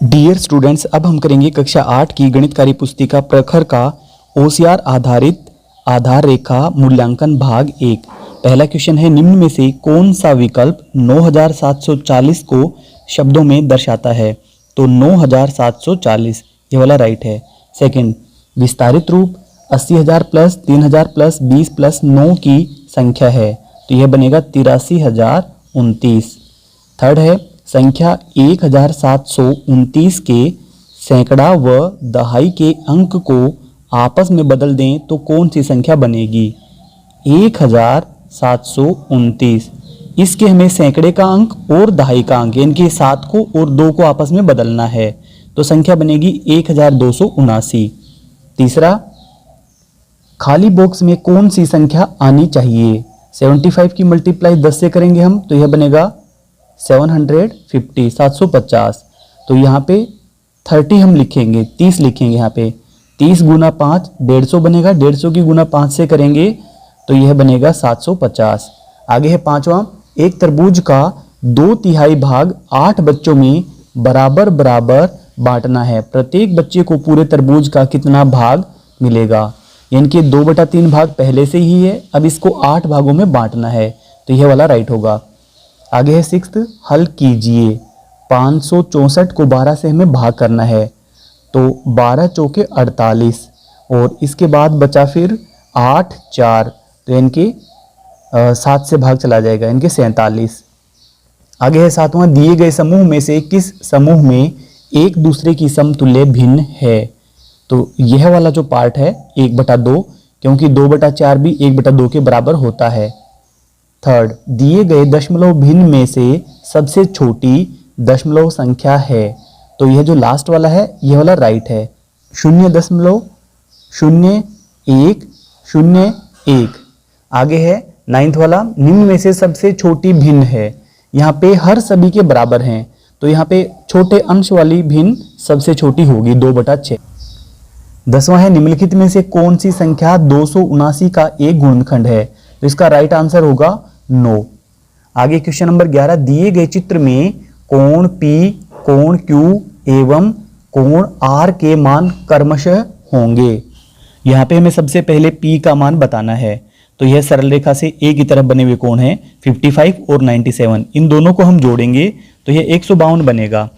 Dear students, अब हम करेंगे कक्षा 8 की गणित कार्य पुस्तिका प्रखर का ओसीआर आधारित आधार रेखा मूल्यांकन भाग 1। पहला क्वेश्चन है, निम्न में से कौन सा विकल्प 9740 को शब्दों में दर्शाता है? तो 9740 ये वाला राइट है। सेकंड, विस्तारित रूप 80,000 प्लस 3,000 प्लस 20 प्लस 9 की संख्या है, तो यह बनेगा 83,029। थर्ड है, संख्या 1729 के सैकड़ा व दहाई के अंक को आपस में बदल दें तो कौन सी संख्या बनेगी? 1729। इसके हमें सैकड़े का अंक और दहाई का अंक यानी कि 7 को और 2 को आपस में बदलना है, तो संख्या बनेगी 1279। तीसरा, खाली बॉक्स में कौन सी संख्या आनी चाहिए? 75 की मल्टीप्लाई 10 से करेंगे हम, तो यह बनेगा 750। तो यहाँ पे 30 हम लिखेंगे, 30 लिखेंगे यहाँ पे। 30 गुना 5 150 बनेगा, 150 की गुना 5 से करेंगे तो यह बनेगा 750। आगे है पांचवा, एक तरबूज का 2/3 भाग 8 बच्चों में बराबर बराबर बांटना है। प्रत्येक बच्चे को पूरे तरबूज का कितना भाग मिलेगा? यानी कि 2/3 भाग पहले से ही है, अब इसको 8 भागों में बांटना है, तो यह वाला राइट होगा। आगे है सिक्स्थ, हल कीजिए। 564 को 12 से हमें भाग करना है, तो 12 चौके 48 और इसके बाद बचा फिर 8 4, तो इनके 7 से भाग चला जाएगा, इनके 47। आगे है सातवां, दिए गए समूह में से किस समूह में एक दूसरे की समतुल्य भिन्न है? तो यह वाला जो पार्ट है 1/2, क्योंकि 2/4 भी 1/2 के बराबर होता है। थर्ड, दिए गए दशमलव भिन्न में से सबसे छोटी दशमलव संख्या है, तो यह जो लास्ट वाला है यह वाला राइट है, 0.0101। आगे है नाइन्थ वाला, निम्न में से सबसे छोटी भिन्न है। यहाँ पे हर सभी के बराबर हैं, तो यहाँ पे छोटे अंश वाली भिन्न सबसे छोटी होगी 2/6। 10वां है, निम्नलिखित में से कौन सी संख्या 279 का एक गुणनखंड है? तो इसका राइट आंसर होगा 9। आगे क्वेश्चन नंबर 11, दिए गए चित्र में कोण P, कोण Q एवं कोण R के मान क्रमशः होंगे। यहाँ पे हमें सबसे पहले P का मान बताना है, तो यह सरल रेखा से एक ही तरफ बने हुए कोण हैं 55 और 97, इन दोनों को हम जोड़ेंगे तो यह 152 बनेगा।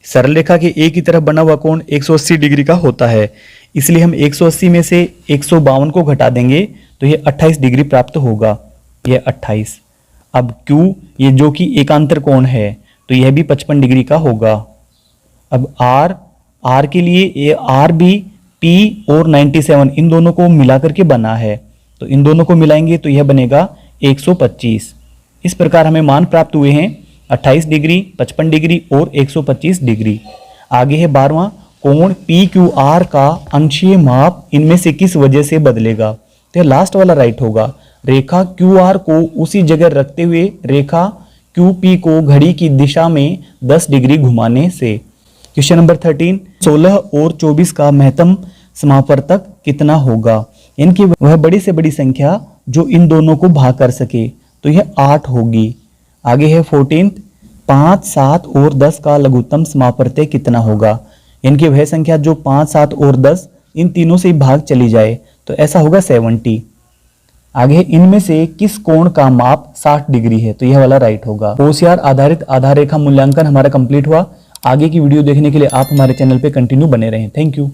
सरल रेखा के एक ही तरफ बना हुआ कोण 180 डिग्री का होता है, इसलिए हम 180 में से 152 को घटा देंगे तो यह 28 डिग्री प्राप्त होगा, यह 28। अब Q ये जो कि एकांतर कोण है, तो यह भी 55 डिग्री का होगा। अब R के लिए ये R भी P और 97 इन दोनों को मिलाकर के बना है, तो इन दोनों को मिलाएंगे तो यह बनेगा 125। इस प्रकार हमें मान प्राप्त हुए हैं 28 डिग्री, 55 डिग्री और 125 डिग्री। आगे है 12वां, कोण PQR का अंशीय माप इनमें से किस वजह से बदलेगा? तो लास्ट वाला राइट होगा, रेखा QR को उसी जगह रखते हुए रेखा QP को घड़ी की दिशा में 10 डिग्री घुमाने से। क्वेश्चन नंबर 13, 16 और 24 का महत्तम समापवर्तक कितना होगा? इनकी वह बड़ी से बड़ी संख्या जो इन दोनों को भाग कर सके, तो यह 8 होगी। आगे है 14, 5, 7 और 10 का लघुत्तम समापवर्तक कितना होगा? इनकी वह संख्या जो 5, 7 और 10 इन तीनों से भाग चली जाए, तो ऐसा होगा 70। आगे इनमें से किस कोण का माप 60 डिग्री है? तो यह वाला राइट होगा। ओसीआर आधारित आधार रेखा मूल्यांकन हमारा कंप्लीट हुआ। आगे की वीडियो देखने के लिए आप हमारे चैनल पे कंटिन्यू बने रहें। Thank you.